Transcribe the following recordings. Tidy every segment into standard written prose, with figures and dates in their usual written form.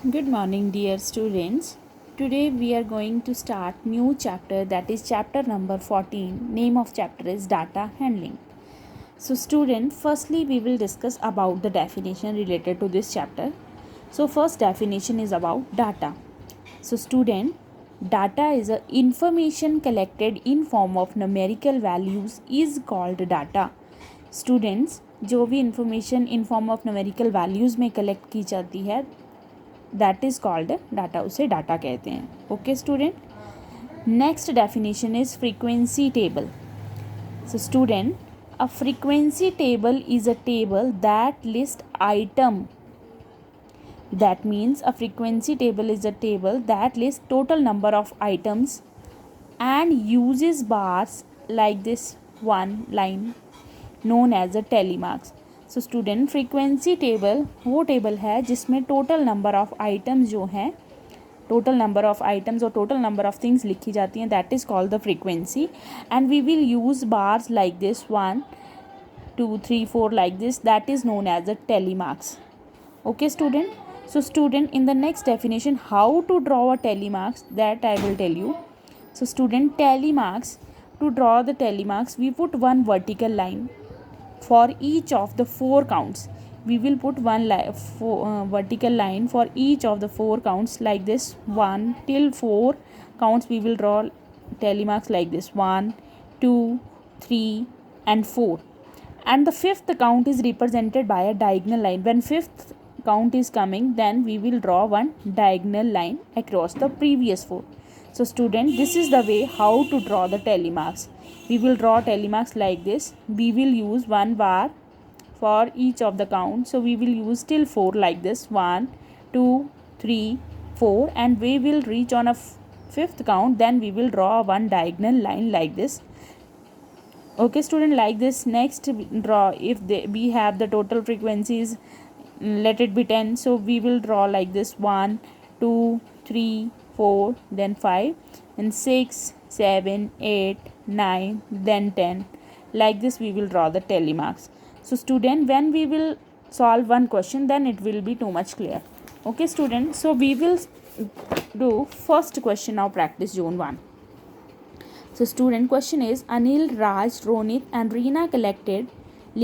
Good morning, dear students. Today we are going to start new chapter, that is chapter number 14. Name of chapter is data handling. So student, firstly we will discuss about the definition related to this chapter. So first definition is about data. So student, data is a information collected in form of numerical values is called data. Students, जो भी information in form of numerical values में collect की जाती है that is called data, उसे data कहते हैं. Okay student. Next definition is frequency table. So student, a frequency table is a table that list item. That means a frequency table is a table that lists total number of items and uses bars like this one line known as a tally marks. So student, frequency table वो table है जिसमें total number of items जो हैं, total number of items और total number of things लिखी जाती हैं. That is called the frequency. And we will use bars like this 1 2 3 4 like this. That is known as a tally marks. Okay student. So student, in the next definition, how to draw a tally marks, that I will tell you. So student, tally marks, to draw the tally marks we put one vertical line for each of the 4 counts. We will put one vertical line for each of the 4 counts like this. 1 till 4 counts we will draw tally marks like this: 1 2 3 and 4. And the 5th count is represented by a diagonal line. When 5th count is coming, then we will draw one diagonal line across the previous 4. So student, this is the way how to draw the tally marks. We will draw tally marks like this. We will use one bar for each of the count. So we will use till 4 like this: 1 2 3 4. And we will reach on a 5th count, then we will draw one diagonal line like this. Okay student, like this. Next draw, if we have the total frequencies, let it be 10, so we will draw like this: 1 2 3 4, then 5, and 6 7 8 9, then 10. Like this we will draw the tally marks. So student, when we will solve one question, then it will be too much clear. Okay student, so we will do first question of practice zone 1. So student, question is: Anil, Raj, Ronit and Reena collected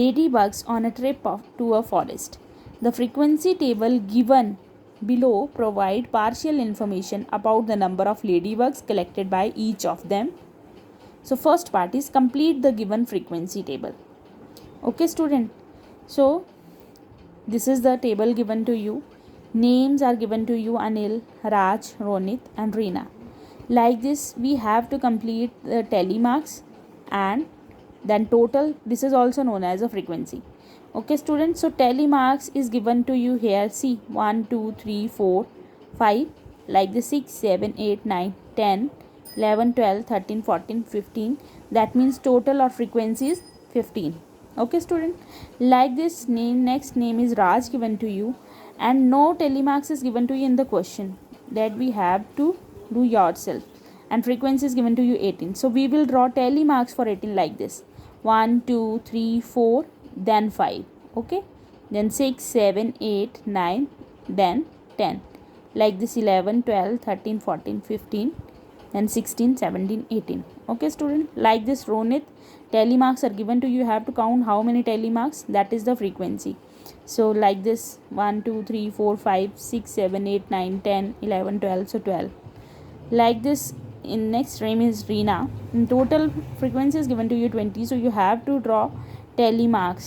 ladybugs on a trip to a forest. The frequency table given below provide partial information about the number of ladybugs collected by each of them. So first part is complete the given frequency table. Okay student, so this is the table given to you. Names are given to you: Anil, Raj, Ronit and Reena. Like this we have to complete the tally marks and then total. This is also known as a frequency. Okay students, so tally marks is given to you here. See, 1 2 3 4 5, like the 6 7 8 9 10 11 12 13 14 15. That means total or frequency is 15. Okay student, like this. Next name is Raj given to you, and no tally marks is given to you in the question, that we have to do yourself. And frequency is given to you 18. So we will draw tally marks for 18 like this: 1 2 3 4, then 5. Okay, then 6 7 8 9, then 10. Like this: 11 12 13 14 15, then 16 17 18. Okay student, like this. Ronit, tally marks are given to you. You have to count how many tally marks, that is the frequency. So like this: 1 2 3 4 5 6 7 8 9 10 11 12, so 12. Like this. In next name is Reena. In total frequency is given to you 20, so you have to draw tally marks.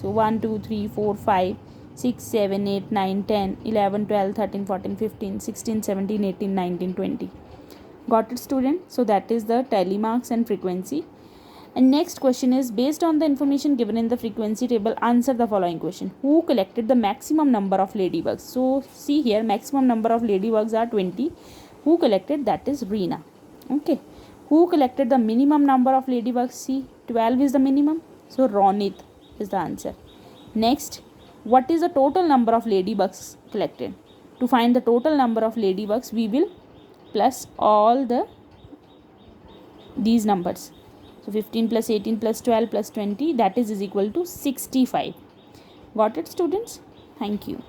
So 1 2 3 4 5 6 7 8 9 10 11 12 13 14 15 16 17 18 19 20. Got it student? So that is the tally marks and frequency. And next question is: based on the information given in the frequency table, answer the following question. Who collected the maximum number of ladybugs? So see here, maximum number of ladybugs are 20. Who collected? That is Reena. Okay. Who collected the minimum number of ladybugs? See, 12 is the minimum, so Ronit is the answer. Next, what is the total number of ladybugs collected? To find the total number of ladybugs, we will plus all these numbers. So 15 plus 18 plus 12 plus 20, that is equal to 65. Got it students? Thank you.